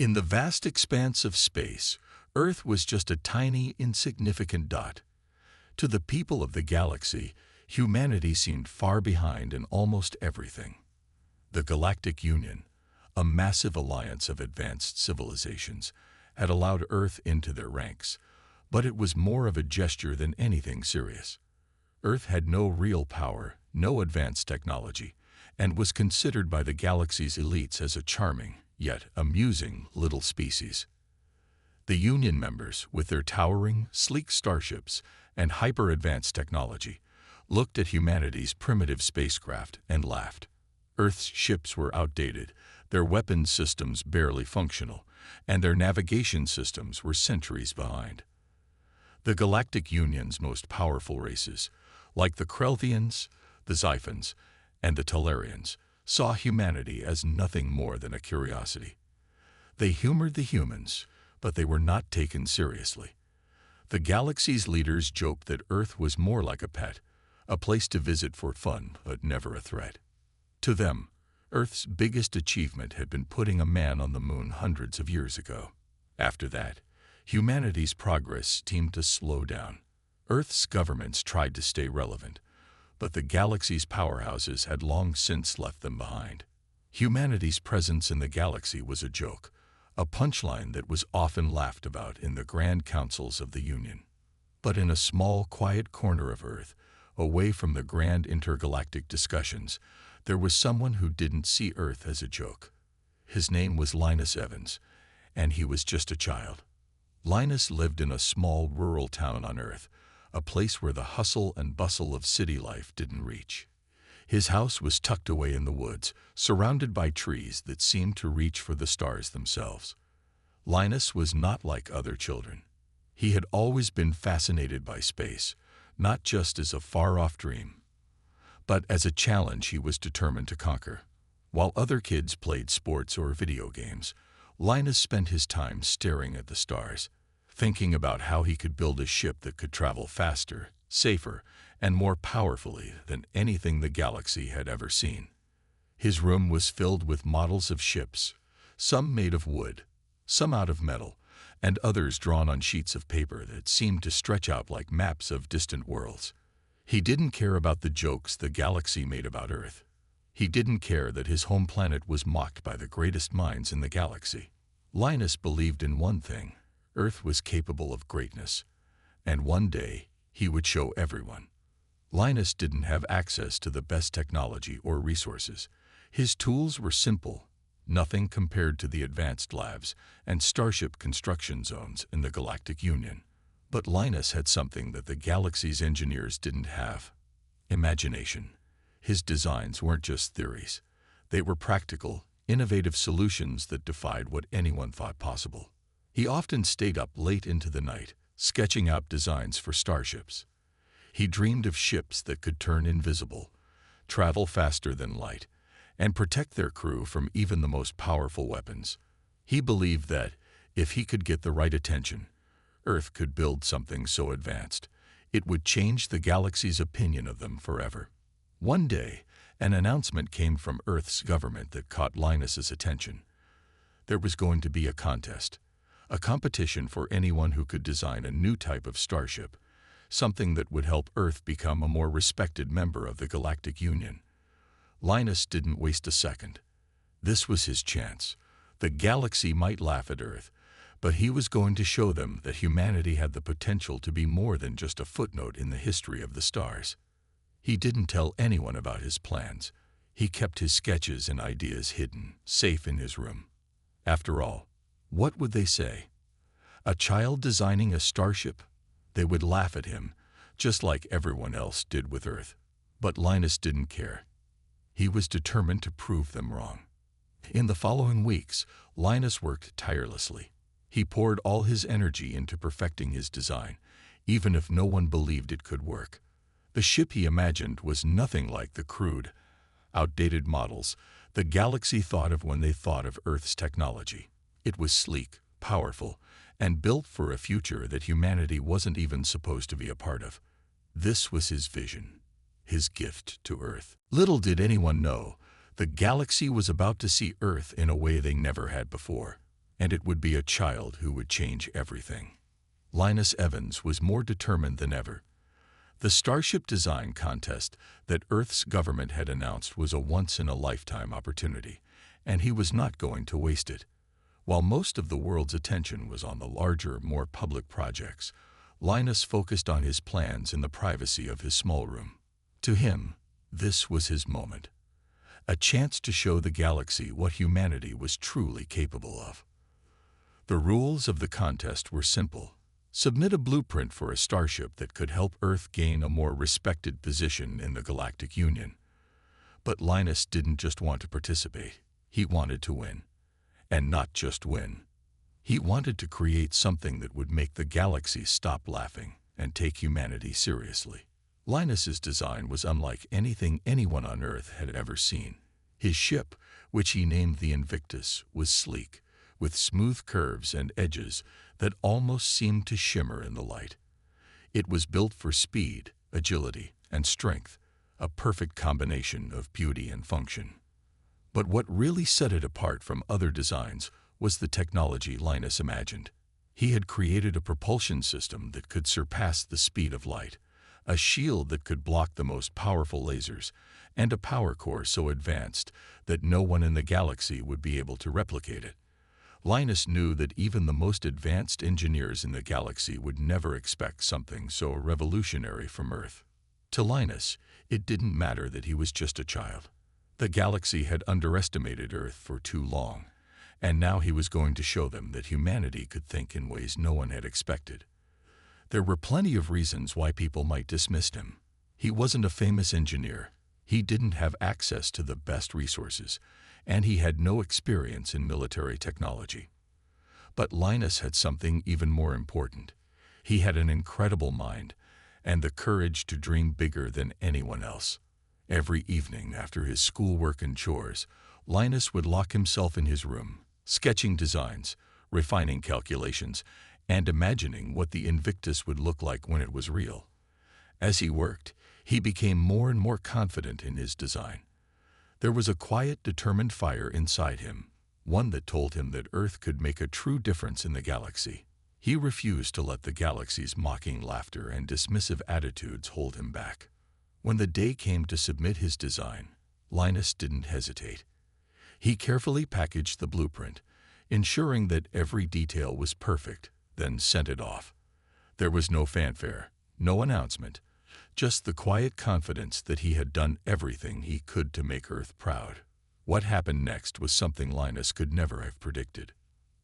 In the vast expanse of space, Earth was just a tiny, insignificant dot. To the people of the galaxy, humanity seemed far behind in almost everything. The Galactic Union, a massive alliance of advanced civilizations, had allowed Earth into their ranks, but it was more of a gesture than anything serious. Earth had no real power, no advanced technology, and was considered by the galaxy's elites as a charming, yet amusing, little species. The Union members, with their towering, sleek starships and hyper-advanced technology, looked at humanity's primitive spacecraft and laughed. Earth's ships were outdated, their weapons systems barely functional, and their navigation systems were centuries behind. The Galactic Union's most powerful races, like the Krelthians, the Xiphans, and the Talarians, saw humanity as nothing more than a curiosity. They humored the humans, but they were not taken seriously. The galaxy's leaders joked that Earth was more like a pet, a place to visit for fun, but never a threat. To them, Earth's biggest achievement had been putting a man on the moon hundreds of years ago. After that, humanity's progress seemed to slow down. Earth's governments tried to stay relevant, but the galaxy's powerhouses had long since left them behind. Humanity's presence in the galaxy was a joke, a punchline that was often laughed about in the grand councils of the Union. But in a small, quiet corner of Earth, away from the grand intergalactic discussions, there was someone who didn't see Earth as a joke. His name was Linus Evans, and he was just a child. Linus lived in a small rural town on Earth, a place where the hustle and bustle of city life didn't reach. His house was tucked away in the woods, surrounded by trees that seemed to reach for the stars themselves. Linus was not like other children. He had always been fascinated by space, not just as a far-off dream, but as a challenge he was determined to conquer. While other kids played sports or video games, Linus spent his time staring at the stars, thinking about how he could build a ship that could travel faster, safer, and more powerfully than anything the galaxy had ever seen. His room was filled with models of ships, some made of wood, some out of metal, and others drawn on sheets of paper that seemed to stretch out like maps of distant worlds. He didn't care about the jokes the galaxy made about Earth. He didn't care that his home planet was mocked by the greatest minds in the galaxy. Linus believed in one thing: Earth was capable of greatness, and one day he would show everyone. Linus didn't have access to the best technology or resources. His tools were simple, nothing compared to the advanced labs and starship construction zones in the Galactic Union. But Linus had something that the galaxy's engineers didn't have: imagination. His designs weren't just theories. They were practical, innovative solutions that defied what anyone thought possible. He often stayed up late into the night, sketching out designs for starships. He dreamed of ships that could turn invisible, travel faster than light, and protect their crew from even the most powerful weapons. He believed that, if he could get the right attention, Earth could build something so advanced, it would change the galaxy's opinion of them forever. One day, an announcement came from Earth's government that caught Linus's attention. There was going to be a contest, a competition for anyone who could design a new type of starship, something that would help Earth become a more respected member of the Galactic Union. Linus didn't waste a second. This was his chance. The galaxy might laugh at Earth, but he was going to show them that humanity had the potential to be more than just a footnote in the history of the stars. He didn't tell anyone about his plans. He kept his sketches and ideas hidden, safe in his room. After all, what would they say? A child designing a starship? They would laugh at him, just like everyone else did with Earth. But Linus didn't care. He was determined to prove them wrong. In the following weeks, Linus worked tirelessly. He poured all his energy into perfecting his design, even if no one believed it could work. The ship he imagined was nothing like the crude, outdated models the galaxy thought of when they thought of Earth's technology. It was sleek, powerful, and built for a future that humanity wasn't even supposed to be a part of. This was his vision, his gift to Earth. Little did anyone know, the galaxy was about to see Earth in a way they never had before. and it would be a child who would change everything. Linus Evans was more determined than ever. The Starship design contest that Earth's government had announced was a once-in-a-lifetime opportunity, and he was not going to waste it. While most of the world's attention was on the larger, more public projects, Linus focused on his plans in the privacy of his small room. To him, this was his moment. A chance to show the galaxy what humanity was truly capable of. The rules of the contest were simple. Submit a blueprint for a starship that could help Earth gain a more respected position in the Galactic Union. But Linus didn't just want to participate. He wanted to win. And not just win. He wanted to create something that would make the galaxy stop laughing and take humanity seriously. Linus's design was unlike anything anyone on Earth had ever seen. His ship, which he named the Invictus, was sleek, with smooth curves and edges that almost seemed to shimmer in the light. It was built for speed, agility, and strength, a perfect combination of beauty and function. But what really set it apart from other designs was the technology Linus imagined. He had created a propulsion system that could surpass the speed of light, a shield that could block the most powerful lasers, and a power core so advanced that no one in the galaxy would be able to replicate it. Linus knew that even the most advanced engineers in the galaxy would never expect something so revolutionary from Earth. To Linus, it didn't matter that he was just a child. The galaxy had underestimated Earth for too long, and now he was going to show them that humanity could think in ways no one had expected. There were plenty of reasons why people might dismiss him. He wasn't a famous engineer, he didn't have access to the best resources, and he had no experience in military technology. But Linus had something even more important. He had an incredible mind, and the courage to dream bigger than anyone else. Every evening after his schoolwork and chores, Linus would lock himself in his room, sketching designs, refining calculations, and imagining what the Invictus would look like when it was real. As he worked, he became more and more confident in his design. There was a quiet, determined fire inside him, one that told him that Earth could make a true difference in the galaxy. He refused to let the galaxy's mocking laughter and dismissive attitudes hold him back. When the day came to submit his design, Linus didn't hesitate. He carefully packaged the blueprint, ensuring that every detail was perfect, then sent it off. There was no fanfare, no announcement, just the quiet confidence that he had done everything he could to make Earth proud. What happened next was something Linus could never have predicted.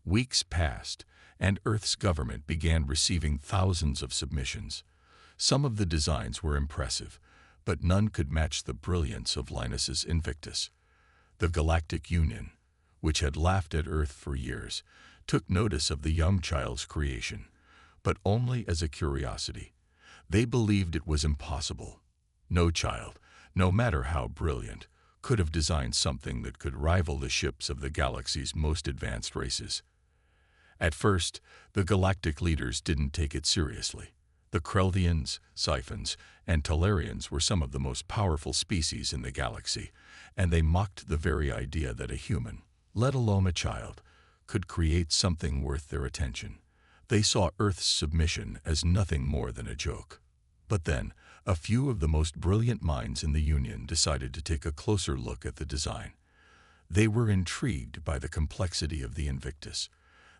Weeks passed, and Earth's government began receiving thousands of submissions. Some of the designs were impressive, but none could match the brilliance of Linus's Invictus. The Galactic Union, which had laughed at Earth for years, took notice of the young child's creation, but only as a curiosity. They believed it was impossible. No child, no matter how brilliant, could have designed something that could rival the ships of the galaxy's most advanced races. At first, the galactic leaders didn't take it seriously. The Kreldians, Siphons, and Talarians were some of the most powerful species in the galaxy, and they mocked the very idea that a human, let alone a child, could create something worth their attention. They saw Earth's submission as nothing more than a joke. But then, a few of the most brilliant minds in the Union decided to take a closer look at the design. They were intrigued by the complexity of the Invictus.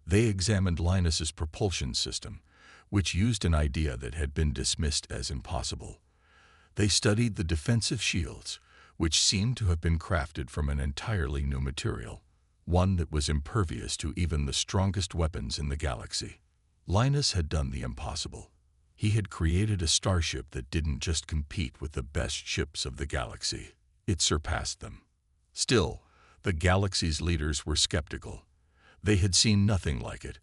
They examined Linus's propulsion system, which used an idea that had been dismissed as impossible. They studied the defensive shields, which seemed to have been crafted from an entirely new material, one that was impervious to even the strongest weapons in the galaxy. Linus had done the impossible. He had created a starship that didn't just compete with the best ships of the galaxy, it surpassed them. Still, the galaxy's leaders were skeptical. They had seen nothing like it,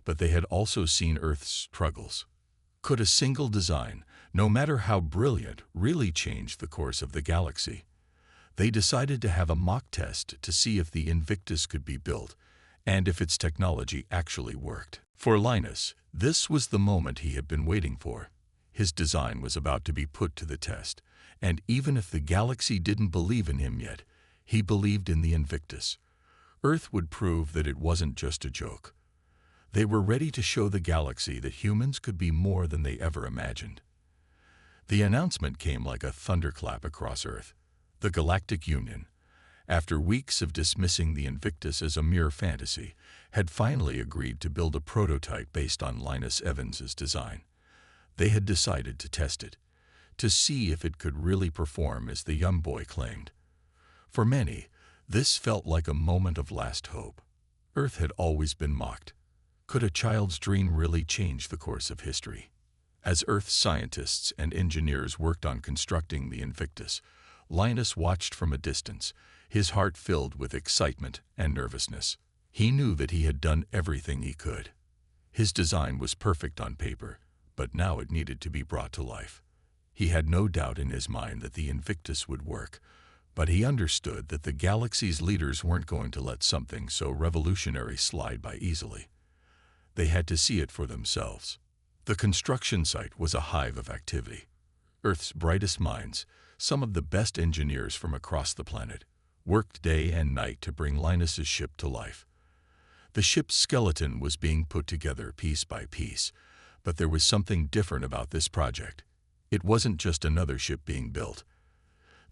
but they had also seen Earth's struggles. Could a single design, no matter how brilliant, really change the course of the galaxy? They decided to have a mock test to see if the Invictus could be built, and if its technology actually worked. For Linus, this was the moment he had been waiting for. His design was about to be put to the test, and even if the galaxy didn't believe in him yet, he believed in the Invictus. Earth would prove that it wasn't just a joke. They were ready to show the galaxy that humans could be more than they ever imagined. The announcement came like a thunderclap across Earth. The Galactic Union, after weeks of dismissing the Invictus as a mere fantasy, had finally agreed to build a prototype based on Linus Evans's design. They had decided to test it, to see if it could really perform as the young boy claimed. For many, this felt like a moment of last hope. Earth had always been mocked. Could a child's dream really change the course of history? As Earth scientists and engineers worked on constructing the Invictus, Linus watched from a distance, his heart filled with excitement and nervousness. He knew that he had done everything he could. His design was perfect on paper, but now it needed to be brought to life. He had no doubt in his mind that the Invictus would work, but he understood that the galaxy's leaders weren't going to let something so revolutionary slide by easily. They had to see it for themselves. The construction site was a hive of activity. Earth's brightest minds, some of the best engineers from across the planet, worked day and night to bring Linus's ship to life. The ship's skeleton was being put together piece by piece, but there was something different about this project. It wasn't just another ship being built.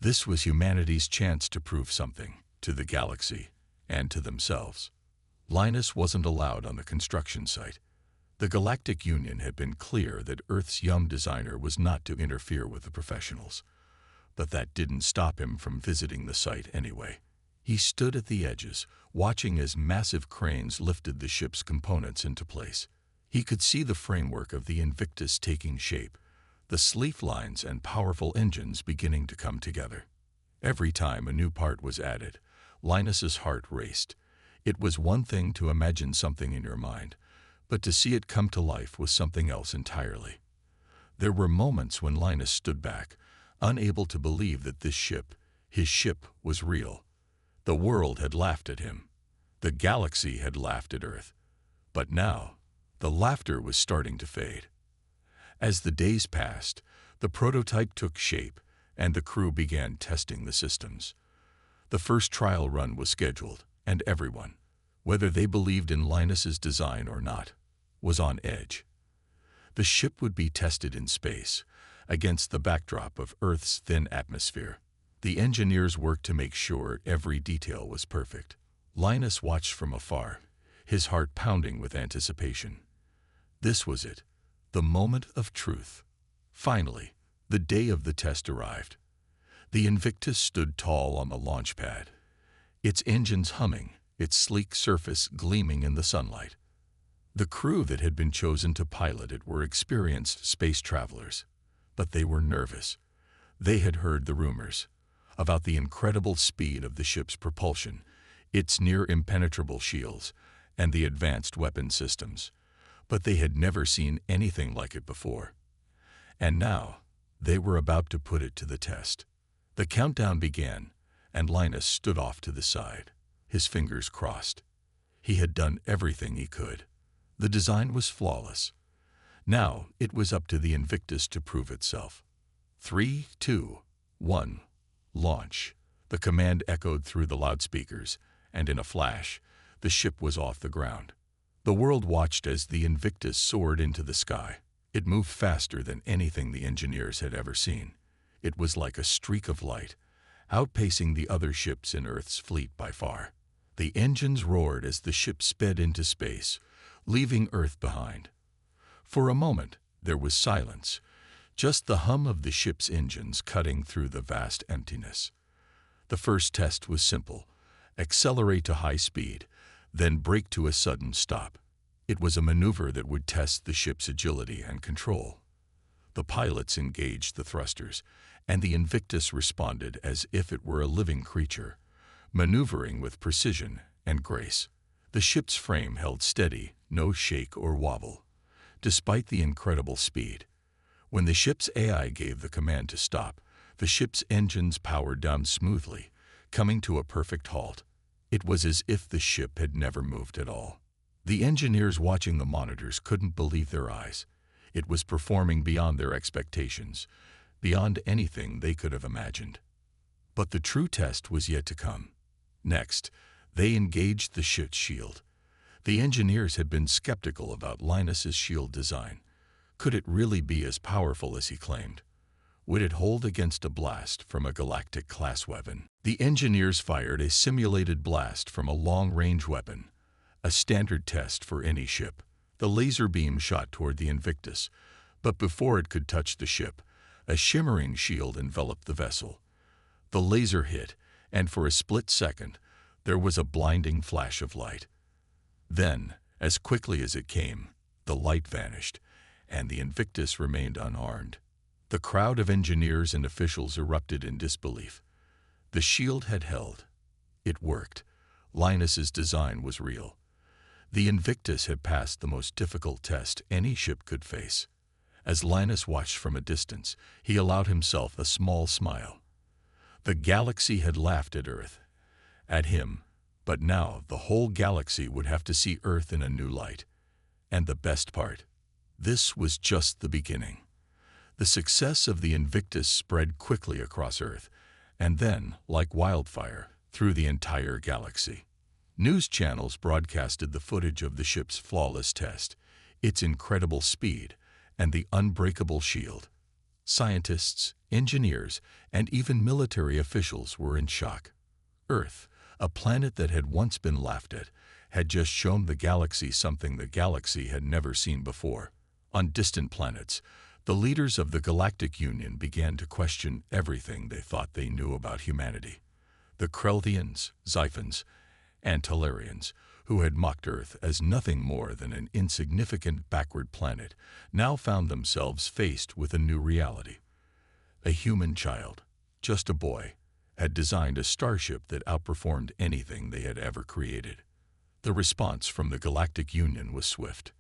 This was humanity's chance to prove something to the galaxy and to themselves. Linus wasn't allowed on the construction site. The Galactic Union had been clear that Earth's young designer was not to interfere with the professionals. But that didn't stop him from visiting the site anyway. He stood at the edges, watching as massive cranes lifted the ship's components into place. He could see the framework of the Invictus taking shape, the sleeve lines and powerful engines beginning to come together. Every time a new part was added, Linus's heart raced. It was one thing to imagine something in your mind, but to see it come to life was something else entirely. There were moments when Linus stood back, unable to believe that this ship, his ship, was real. The world had laughed at him. The galaxy had laughed at Earth. But now, the laughter was starting to fade. As the days passed, the prototype took shape, and the crew began testing the systems. The first trial run was scheduled, and everyone, whether they believed in Linus's design or not, was on edge. The ship would be tested in space, against the backdrop of Earth's thin atmosphere. The engineers worked to make sure every detail was perfect. Linus watched from afar, his heart pounding with anticipation. This was it, the moment of truth. Finally, the day of the test arrived. The Invictus stood tall on the launch pad, its engines humming, its sleek surface gleaming in the sunlight. The crew that had been chosen to pilot it were experienced space travelers, but they were nervous. They had heard the rumors about the incredible speed of the ship's propulsion, its near-impenetrable shields, and the advanced weapon systems, but they had never seen anything like it before. And now, they were about to put it to the test. The countdown began, and Linus stood off to the side, his fingers crossed. He had done everything he could. The design was flawless. Now it was up to the Invictus to prove itself. 3, 2, 1, launch. The command echoed through the loudspeakers, and in a flash, the ship was off the ground. The world watched as the Invictus soared into the sky. It moved faster than anything the engineers had ever seen. It was like a streak of light, outpacing the other ships in Earth's fleet by far. The engines roared as the ship sped into space, leaving Earth behind. For a moment, there was silence, just the hum of the ship's engines cutting through the vast emptiness. The first test was simple: accelerate to high speed, then brake to a sudden stop. It was a maneuver that would test the ship's agility and control. The pilots engaged the thrusters, and the Invictus responded as if it were a living creature, maneuvering with precision and grace. The ship's frame held steady, no shake or wobble, despite the incredible speed. When the ship's AI gave the command to stop, the ship's engines powered down smoothly, coming to a perfect halt. It was as if the ship had never moved at all. The engineers watching the monitors couldn't believe their eyes. It was performing beyond their expectations, beyond anything they could have imagined. But the true test was yet to come. Next, They engaged the ship's shield. The engineers had been skeptical about Linus's shield design. Could it really be as powerful as he claimed? Would it hold against a blast from a galactic-class weapon? The engineers fired a simulated blast from a long-range weapon, a standard test for any ship. The laser beam shot toward the Invictus, but before it could touch the ship, a shimmering shield enveloped the vessel. The laser hit, and for a split second, there was a blinding flash of light. Then, as quickly as it came, the light vanished, and the Invictus remained unharmed. The crowd of engineers and officials erupted in disbelief. The shield had held. It worked. Linus's design was real. The Invictus had passed the most difficult test any ship could face. As Linus watched from a distance, he allowed himself a small smile. The galaxy had laughed at Earth, at him, but now the whole galaxy would have to see Earth in a new light. And the best part, this was just the beginning. The success of the Invictus spread quickly across Earth, and then, like wildfire, through the entire galaxy. News channels broadcasted the footage of the ship's flawless test, its incredible speed, and the unbreakable shield. Scientists, engineers, and even military officials were in shock. Earth, a planet that had once been laughed at, had just shown the galaxy something the galaxy had never seen before. On distant planets, the leaders of the Galactic Union began to question everything they thought they knew about humanity. The Krelthians, Xiphans, and Talarians, who had mocked Earth as nothing more than an insignificant backward planet, now found themselves faced with a new reality. A human child, just a boy, had designed a starship that outperformed anything they had ever created. The response from the Galactic Union was swift.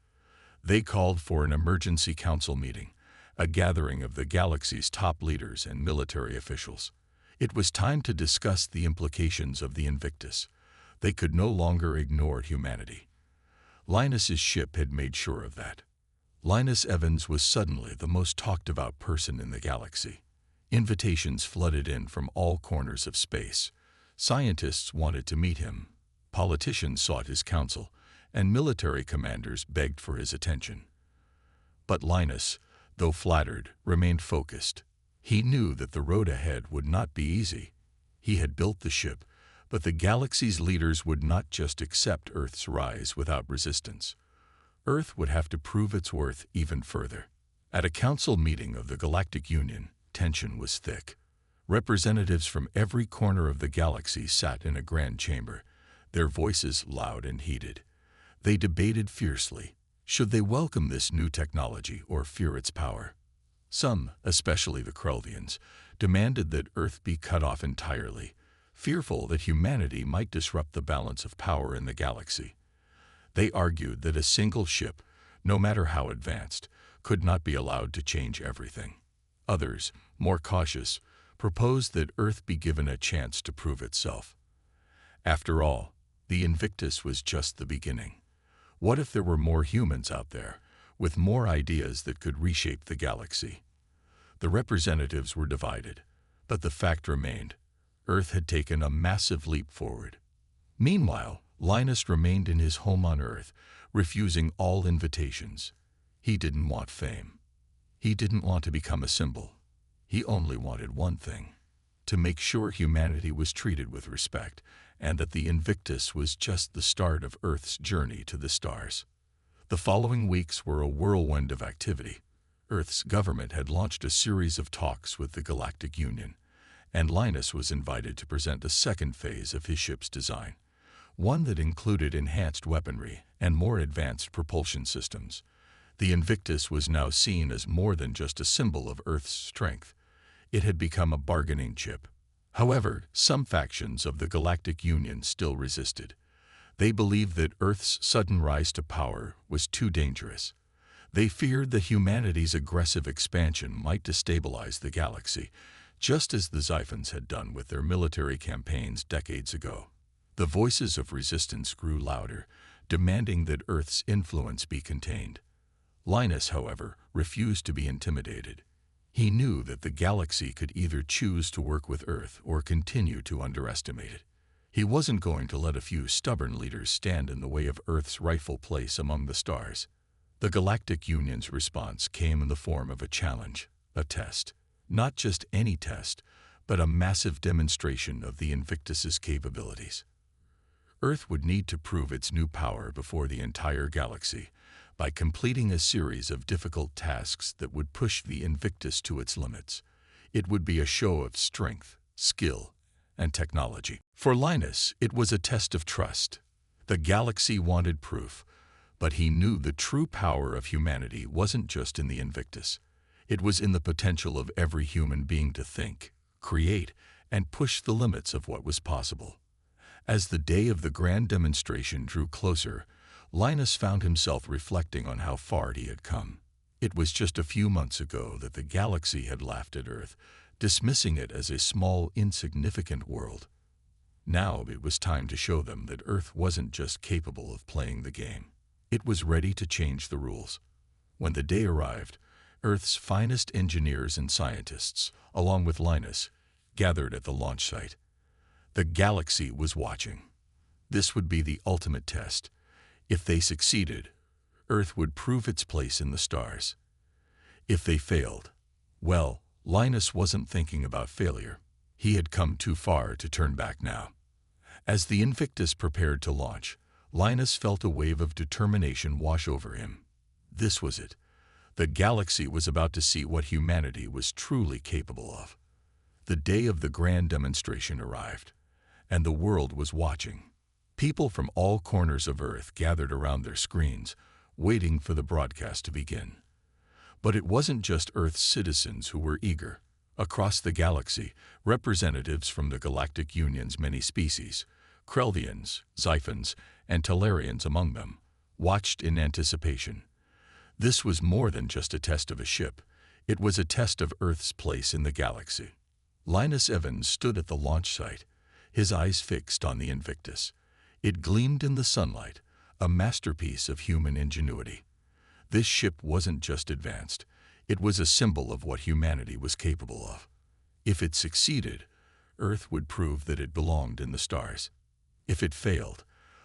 They called for an emergency council meeting, a gathering of the galaxy's top leaders and military officials. It was time to discuss the implications of the Invictus. They could no longer ignore humanity. Linus's ship had made sure of that. Linus Evans was suddenly the most talked-about person in the galaxy. Invitations flooded in from all corners of space. Scientists wanted to meet him. Politicians sought his counsel, and military commanders begged for his attention. But Linus, though flattered, remained focused. He knew that the road ahead would not be easy. He had built the ship, but the galaxy's leaders would not just accept Earth's rise without resistance. Earth would have to prove its worth even further. At a council meeting of the Galactic Union, tension was thick. Representatives from every corner of the galaxy sat in a grand chamber, their voices loud and heated. They debated fiercely. Should they welcome this new technology or fear its power? Some, especially the Krelthians, demanded that Earth be cut off entirely, fearful that humanity might disrupt the balance of power in the galaxy. They argued that a single ship, no matter how advanced, could not be allowed to change everything. Others, more cautious, proposed that Earth be given a chance to prove itself. After all, the Invictus was just the beginning. What if there were more humans out there, with more ideas that could reshape the galaxy? The representatives were divided, but the fact remained: Earth had taken a massive leap forward. Meanwhile, Linus remained in his home on Earth, refusing all invitations. He didn't want fame. He didn't want to become a symbol. He only wanted one thing: to make sure humanity was treated with respect, and that the Invictus was just the start of Earth's journey to the stars. The following weeks were a whirlwind of activity. Earth's government had launched a series of talks with the Galactic Union, and Linus was invited to present a second phase of his ship's design, one that included enhanced weaponry and more advanced propulsion systems. The Invictus was now seen as more than just a symbol of Earth's strength. It had become a bargaining chip. However, some factions of the Galactic Union still resisted. They believed that Earth's sudden rise to power was too dangerous. They feared that humanity's aggressive expansion might destabilize the galaxy, just as the Xiphans had done with their military campaigns decades ago. The voices of resistance grew louder, demanding that Earth's influence be contained. Linus, however, refused to be intimidated. He knew that the galaxy could either choose to work with Earth or continue to underestimate it. He wasn't going to let a few stubborn leaders stand in the way of Earth's rightful place among the stars. The Galactic Union's response came in the form of a challenge, a test. Not just any test, but a massive demonstration of the Invictus's capabilities. Earth would need to prove its new power before the entire galaxy by completing a series of difficult tasks that would push the Invictus to its limits. It would be a show of strength, skill, and technology. For Linus, it was a test of trust. The galaxy wanted proof, but he knew the true power of humanity wasn't just in the Invictus. It was in the potential of every human being to think, create, and push the limits of what was possible. As the day of the grand demonstration drew closer, Linus found himself reflecting on how far he had come. It was just a few months ago that the galaxy had laughed at Earth, dismissing it as a small, insignificant world. Now it was time to show them that Earth wasn't just capable of playing the game. It was ready to change the rules. When the day arrived, Earth's finest engineers and scientists, along with Linus, gathered at the launch site. The galaxy was watching. This would be the ultimate test. If they succeeded, Earth would prove its place in the stars. If they failed, well, Linus wasn't thinking about failure. He had come too far to turn back now. As the Invictus prepared to launch, Linus felt a wave of determination wash over him. This was it. The galaxy was about to see what humanity was truly capable of. The day of the grand demonstration arrived, and the world was watching. People from all corners of Earth gathered around their screens, waiting for the broadcast to begin. But it wasn't just Earth's citizens who were eager. Across the galaxy, representatives from the Galactic Union's many species, Krelvians, Xiphons, and Talarians among them, watched in anticipation. This was more than just a test of a ship. It was a test of Earth's place in the galaxy. Linus Evans stood at the launch site, his eyes fixed on the Invictus. It gleamed in the sunlight, a masterpiece of human ingenuity. This ship wasn't just advanced. It was a symbol of what humanity was capable of. If it succeeded, Earth would prove that it belonged in the stars. If it failed,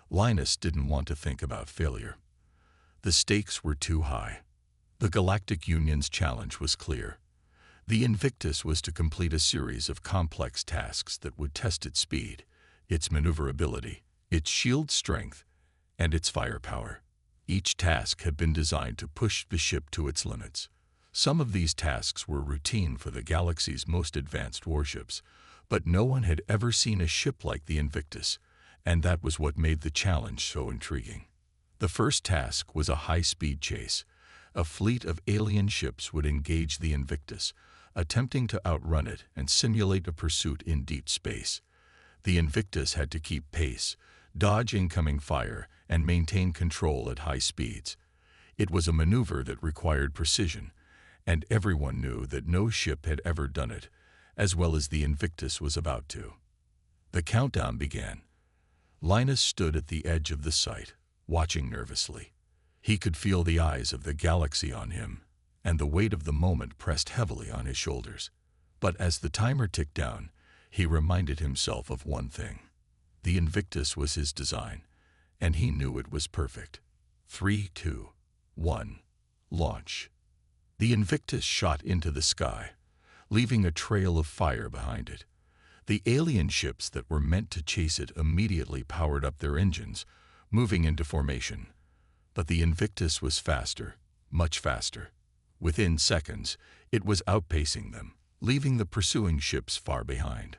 Linus didn't want to think about failure. The stakes were too high. The Galactic Union's challenge was clear. The Invictus was to complete a series of complex tasks that would test its speed, its maneuverability, its shield strength, and its firepower. Each task had been designed to push the ship to its limits. Some of these tasks were routine for the galaxy's most advanced warships, but no one had ever seen a ship like the Invictus, and that was what made the challenge so intriguing. The first task was a high-speed chase. A fleet of alien ships would engage the Invictus, attempting to outrun it and simulate a pursuit in deep space. The Invictus had to keep pace, dodge incoming fire, and maintain control at high speeds. It was a maneuver that required precision, and everyone knew that no ship had ever done it, as well as the Invictus was about to. The countdown began. Linus stood at the edge of the site, watching nervously. He could feel the eyes of the galaxy on him, and the weight of the moment pressed heavily on his shoulders. But as the timer ticked down, he reminded himself of one thing. The Invictus was his design, and he knew it was perfect. 3, 2, 1, launch. The Invictus shot into the sky, leaving a trail of fire behind it. The alien ships that were meant to chase it immediately powered up their engines, moving into formation. But the Invictus was faster, much faster. Within seconds, it was outpacing them, leaving the pursuing ships far behind.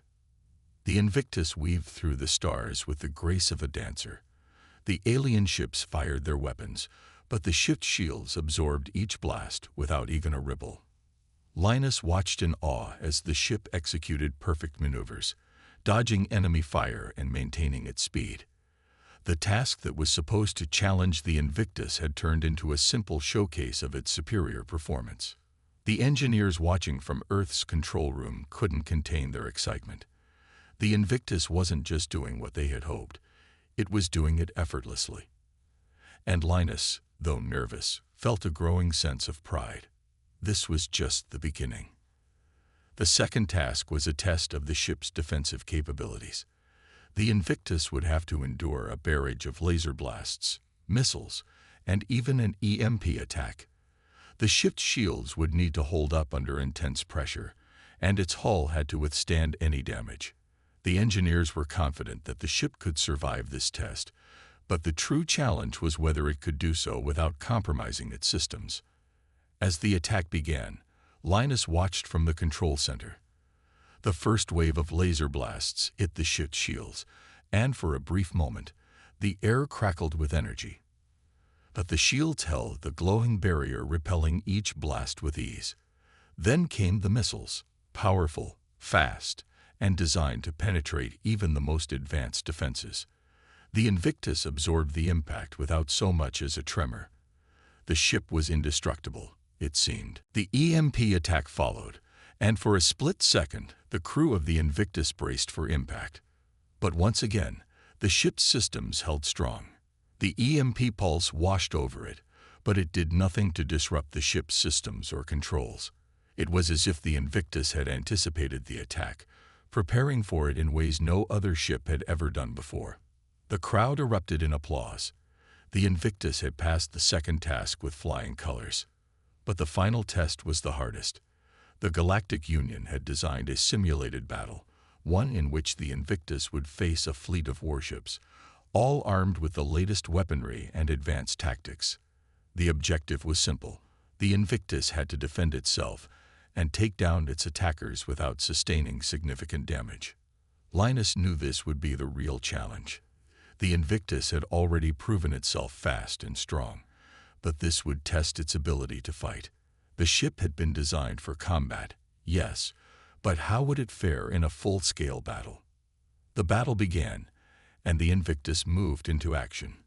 The Invictus weaved through the stars with the grace of a dancer. The alien ships fired their weapons, but the ship's shields absorbed each blast without even a ripple. Linus watched in awe as the ship executed perfect maneuvers, dodging enemy fire and maintaining its speed. The task that was supposed to challenge the Invictus had turned into a simple showcase of its superior performance. The engineers watching from Earth's control room couldn't contain their excitement. The Invictus wasn't just doing what they had hoped, it was doing it effortlessly. And Linus, though nervous, felt a growing sense of pride. This was just the beginning. The second task was a test of the ship's defensive capabilities. The Invictus would have to endure a barrage of laser blasts, missiles, and even an EMP attack. The ship's shields would need to hold up under intense pressure, and its hull had to withstand any damage. The engineers were confident that the ship could survive this test, but the true challenge was whether it could do so without compromising its systems. As the attack began, Linus watched from the control center. The first wave of laser blasts hit the ship's shields, and for a brief moment, the air crackled with energy. But the shields held the glowing barrier, repelling each blast with ease. Then came the missiles, powerful, fast, and designed to penetrate even the most advanced defenses. The Invictus absorbed the impact without so much as a tremor. The ship was indestructible, it seemed. The EMP attack followed, and for a split second, the crew of the Invictus braced for impact. But once again, the ship's systems held strong. The EMP pulse washed over it, but it did nothing to disrupt the ship's systems or controls. It was as if the Invictus had anticipated the attack, preparing for it in ways no other ship had ever done before. The crowd erupted in applause. The Invictus had passed the second task with flying colors. But the final test was the hardest. The Galactic Union had designed a simulated battle, one in which the Invictus would face a fleet of warships, all armed with the latest weaponry and advanced tactics. The objective was simple. The Invictus had to defend itself and take down its attackers without sustaining significant damage. Linus knew this would be the real challenge. The Invictus had already proven itself fast and strong, but this would test its ability to fight. The ship had been designed for combat, yes, but how would it fare in a full-scale battle? The battle began, and the Invictus moved into action.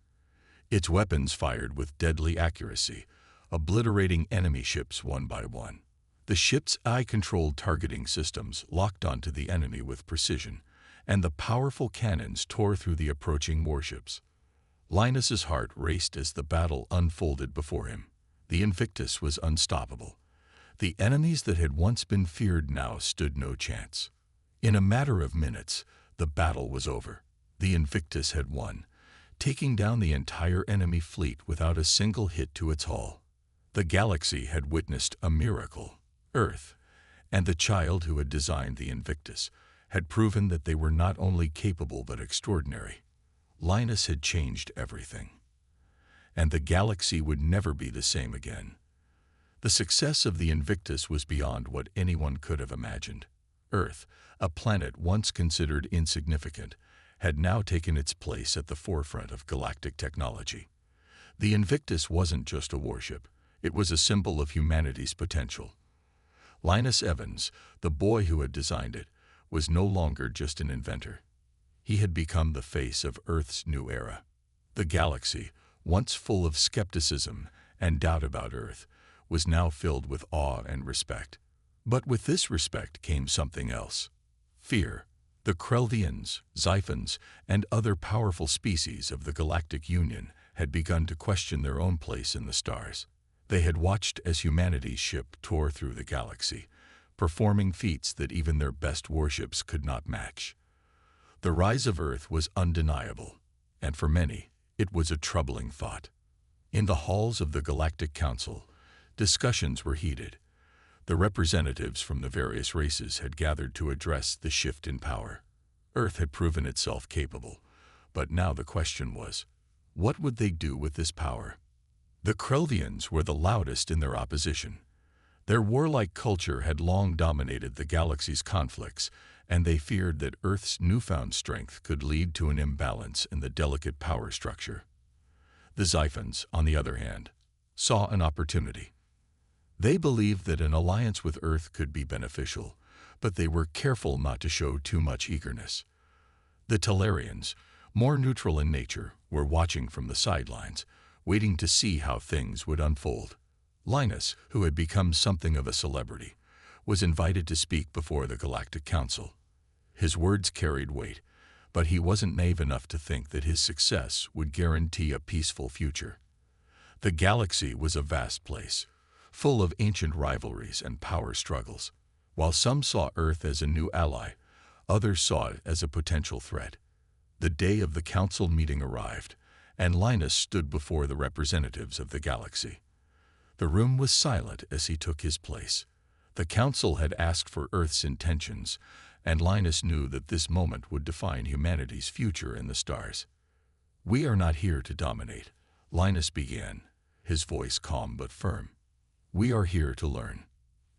Its weapons fired with deadly accuracy, obliterating enemy ships one by one. The ship's eye-controlled targeting systems locked onto the enemy with precision, and the powerful cannons tore through the approaching warships. Linus's heart raced as the battle unfolded before him. The Invictus was unstoppable. The enemies that had once been feared now stood no chance. In a matter of minutes, the battle was over. The Invictus had won, taking down the entire enemy fleet without a single hit to its hull. The galaxy had witnessed a miracle. Earth, and the child who had designed the Invictus, had proven that they were not only capable but extraordinary. Linus had changed everything, and the galaxy would never be the same again. The success of the Invictus was beyond what anyone could have imagined. Earth, a planet once considered insignificant, had now taken its place at the forefront of galactic technology. The Invictus wasn't just a warship, it was a symbol of humanity's potential. Linus Evans, the boy who had designed it, was no longer just an inventor. He had become the face of Earth's new era. The galaxy, once full of skepticism and doubt about Earth, was now filled with awe and respect. But with this respect came something else: fear. The Krelvians, Xiphons, and other powerful species of the Galactic Union had begun to question their own place in the stars. They had watched as humanity's ship tore through the galaxy, performing feats that even their best warships could not match. The rise of Earth was undeniable, and for many, it was a troubling thought. In the halls of the Galactic Council, discussions were heated. The representatives from the various races had gathered to address the shift in power. Earth had proven itself capable, but now the question was, what would they do with this power? The Krelvians were the loudest in their opposition. Their warlike culture had long dominated the galaxy's conflicts, and they feared that Earth's newfound strength could lead to an imbalance in the delicate power structure. The Xiphons, on the other hand, saw an opportunity. They believed that an alliance with Earth could be beneficial, but they were careful not to show too much eagerness. The Talarians, more neutral in nature, were watching from the sidelines, waiting to see how things would unfold. Linus, who had become something of a celebrity, was invited to speak before the Galactic Council. His words carried weight, but he wasn't naive enough to think that his success would guarantee a peaceful future. The galaxy was a vast place, full of ancient rivalries and power struggles. While some saw Earth as a new ally, others saw it as a potential threat. The day of the council meeting arrived, and Linus stood before the representatives of the galaxy. The room was silent as he took his place. The council had asked for Earth's intentions, and Linus knew that this moment would define humanity's future in the stars. "We are not here to dominate," Linus began, his voice calm but firm. "We are here to learn,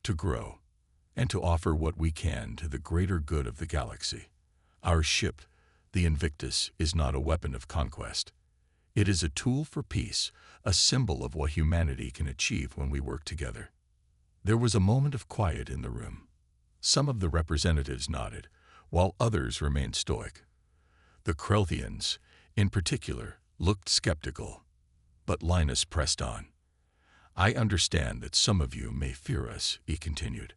to grow, and to offer what we can to the greater good of the galaxy. Our ship, the Invictus, is not a weapon of conquest. It is a tool for peace, a symbol of what humanity can achieve when we work together." There was a moment of quiet in the room. Some of the representatives nodded, while others remained stoic. The Krelthians, in particular, looked skeptical. But Linus pressed on. "I understand that some of you may fear us," he continued.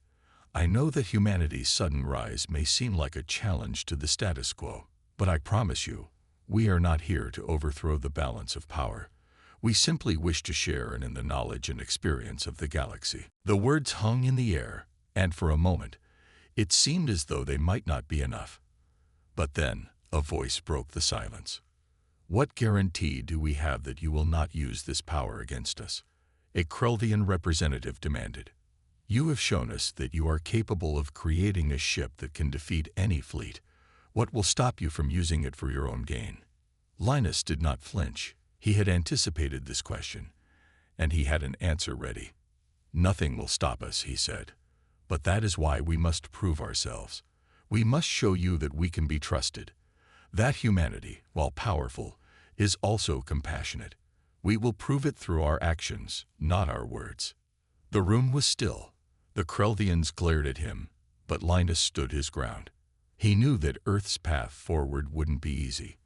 "I know that humanity's sudden rise may seem like a challenge to the status quo, but I promise you, we are not here to overthrow the balance of power. We simply wish to share in the knowledge and experience of the galaxy." The words hung in the air, and for a moment, it seemed as though they might not be enough. But then, a voice broke the silence. "What guarantee do we have that you will not use this power against us?" a Krelthian representative demanded. "You have shown us that you are capable of creating a ship that can defeat any fleet. What will stop you from using it for your own gain?" Linus did not flinch. He had anticipated this question, and he had an answer ready. "Nothing will stop us," he said. "But that is why we must prove ourselves. We must show you that we can be trusted. That humanity, while powerful, is also compassionate. We will prove it through our actions, not our words." The room was still. The Krelthians glared at him, but Linus stood his ground. He knew that Earth's path forward wouldn't be easy.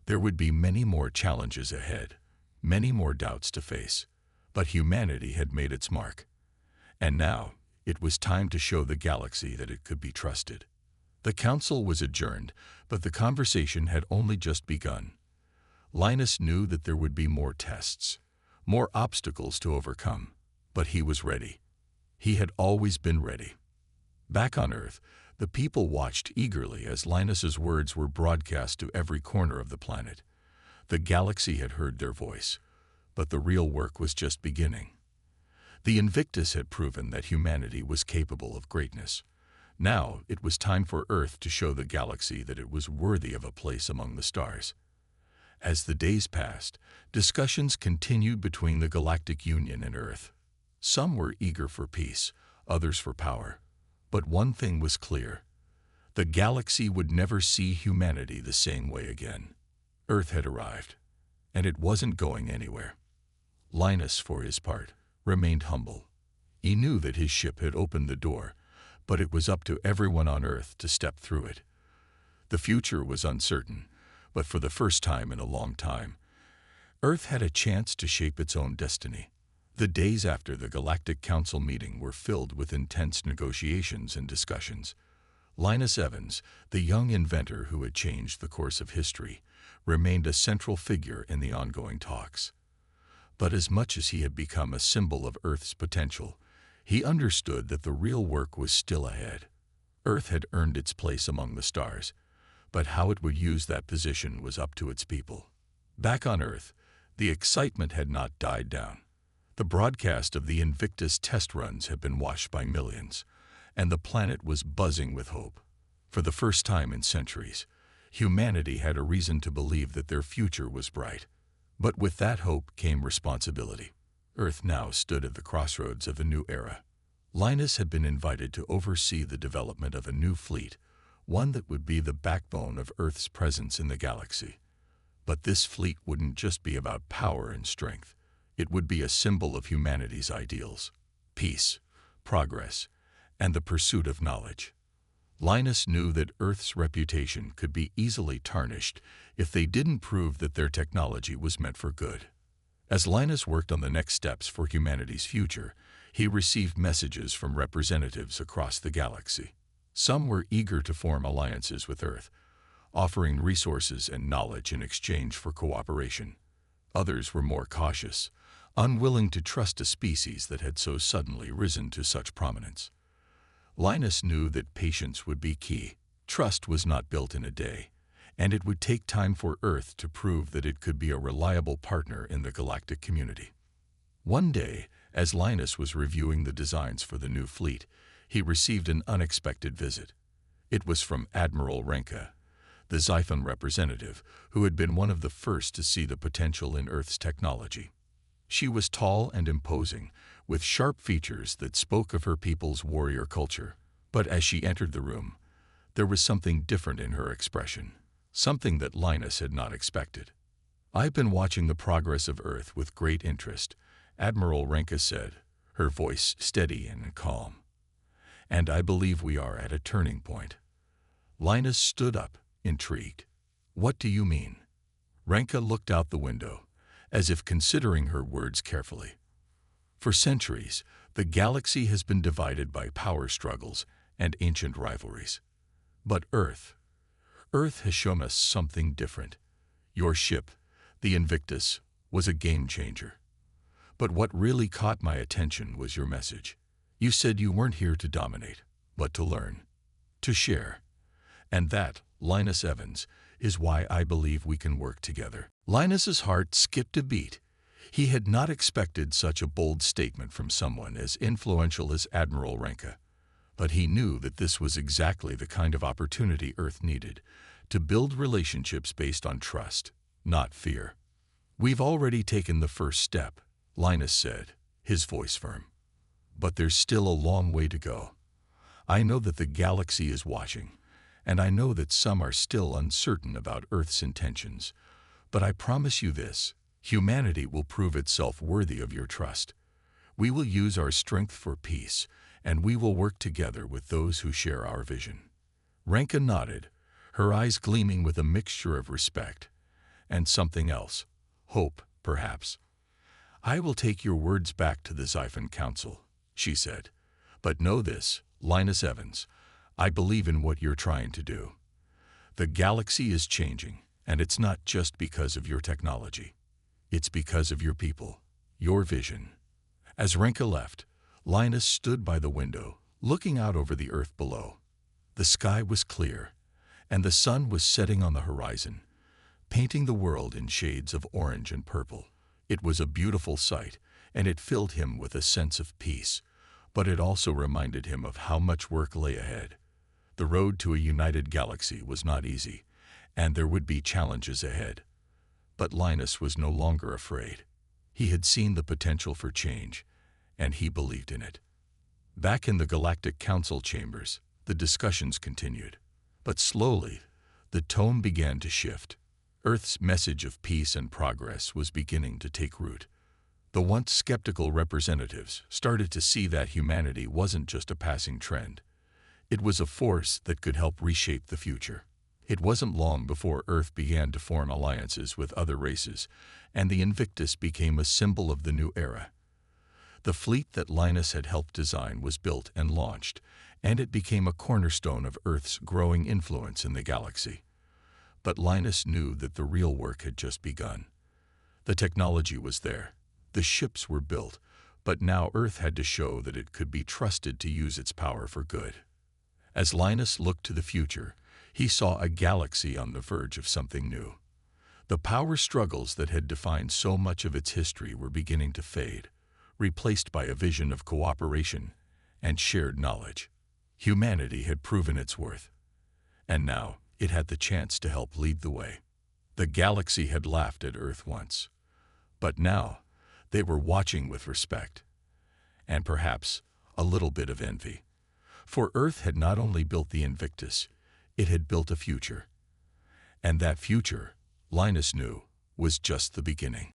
There would be many more challenges ahead, many more doubts to face, but humanity had made its mark. And now, it was time to show the galaxy that it could be trusted. The council was adjourned, but the conversation had only just begun. Linus knew that there would be more tests, more obstacles to overcome, but he was ready. He had always been ready. Back on Earth, the people watched eagerly as Linus's words were broadcast to every corner of the planet. The galaxy had heard their voice, but the real work was just beginning. The Invictus had proven that humanity was capable of greatness. Now it was time for Earth to show the galaxy that it was worthy of a place among the stars. As the days passed, discussions continued between the Galactic Union and Earth. Some were eager for peace, others for power. But one thing was clear. The galaxy would never see humanity the same way again. Earth had arrived, and it wasn't going anywhere. Linus, for his part, remained humble. He knew that his ship had opened the door, but it was up to everyone on Earth to step through it. The future was uncertain, but for the first time in a long time, Earth had a chance to shape its own destiny. The days after the Galactic Council meeting were filled with intense negotiations and discussions. Linus Evans, the young inventor who had changed the course of history, remained a central figure in the ongoing talks. But as much as he had become a symbol of Earth's potential, he understood that the real work was still ahead. Earth had earned its place among the stars, but how it would use that position was up to its people. Back on Earth, the excitement had not died down. The broadcast of the Invictus test runs had been watched by millions, and the planet was buzzing with hope. For the first time in centuries, humanity had a reason to believe that their future was bright. But with that hope came responsibility. Earth now stood at the crossroads of a new era. Linus had been invited to oversee the development of a new fleet, one that would be the backbone of Earth's presence in the galaxy. But this fleet wouldn't just be about power and strength. It would be a symbol of humanity's ideals: peace, progress, and the pursuit of knowledge. Linus knew that Earth's reputation could be easily tarnished if they didn't prove that their technology was meant for good. As Linus worked on the next steps for humanity's future, he received messages from representatives across the galaxy. Some were eager to form alliances with Earth, offering resources and knowledge in exchange for cooperation. Others were more cautious, unwilling to trust a species that had so suddenly risen to such prominence. Linus knew that patience would be key. Trust was not built in a day. and it would take time for Earth to prove that it could be a reliable partner in the galactic community. One day, as Linus was reviewing the designs for the new fleet, he received an unexpected visit. It was from Admiral Renka, the Sci-Fi representative, who had been one of the first to see the potential in Earth's technology. She was tall and imposing, with sharp features that spoke of her people's warrior culture. But as she entered the room, there was something different in her expression, something that Linus had not expected. "I've been watching the progress of Earth with great interest," Admiral Renka said, her voice steady and calm. "And I believe we are at a turning point." Linus stood up, intrigued. "What do you mean?" Renka looked out the window, as if considering her words carefully. "For centuries, the galaxy has been divided by power struggles and ancient rivalries. But Earth has shown us something different. Your ship, the Invictus, was a game changer. But what really caught my attention was your message. You said you weren't here to dominate, but to learn, to share. And that, Linus Evans, is why I believe we can work together." Linus's heart skipped a beat. He had not expected such a bold statement from someone as influential as Admiral Renka. But he knew that this was exactly the kind of opportunity Earth needed, to build relationships based on trust, not fear. "We've already taken the first step," Linus said, his voice firm. "But there's still a long way to go. I know that the galaxy is watching, and I know that some are still uncertain about Earth's intentions. But I promise you this, humanity will prove itself worthy of your trust. We will use our strength for peace, and we will work together with those who share our vision." Renka nodded, her eyes gleaming with a mixture of respect and something else, hope, perhaps. "I will take your words back to the Sci-Fi Council," she said. "But know this, Linus Evans, I believe in what you're trying to do. The galaxy is changing, and it's not just because of your technology. It's because of your people, your vision." As Renka left, Linus stood by the window, looking out over the Earth below. The sky was clear, and the sun was setting on the horizon, painting the world in shades of orange and purple. It was a beautiful sight, and it filled him with a sense of peace, but it also reminded him of how much work lay ahead. The road to a united galaxy was not easy, and there would be challenges ahead. But Linus was no longer afraid. He had seen the potential for change, and he believed in it. Back in the Galactic Council chambers, the discussions continued. But slowly, the tone began to shift. Earth's message of peace and progress was beginning to take root. The once skeptical representatives started to see that humanity wasn't just a passing trend. It was a force that could help reshape the future. It wasn't long before Earth began to form alliances with other races, and the Invictus became a symbol of the new era. The fleet that Linus had helped design was built and launched, and it became a cornerstone of Earth's growing influence in the galaxy. But Linus knew that the real work had just begun. The technology was there, the ships were built, but now Earth had to show that it could be trusted to use its power for good. As Linus looked to the future, he saw a galaxy on the verge of something new. The power struggles that had defined so much of its history were beginning to fade, replaced by a vision of cooperation and shared knowledge. Humanity had proven its worth, and now it had the chance to help lead the way. The galaxy had laughed at Earth once, but now they were watching with respect, and perhaps a little bit of envy. For Earth had not only built the Invictus, it had built a future. And that future, Linus knew, was just the beginning.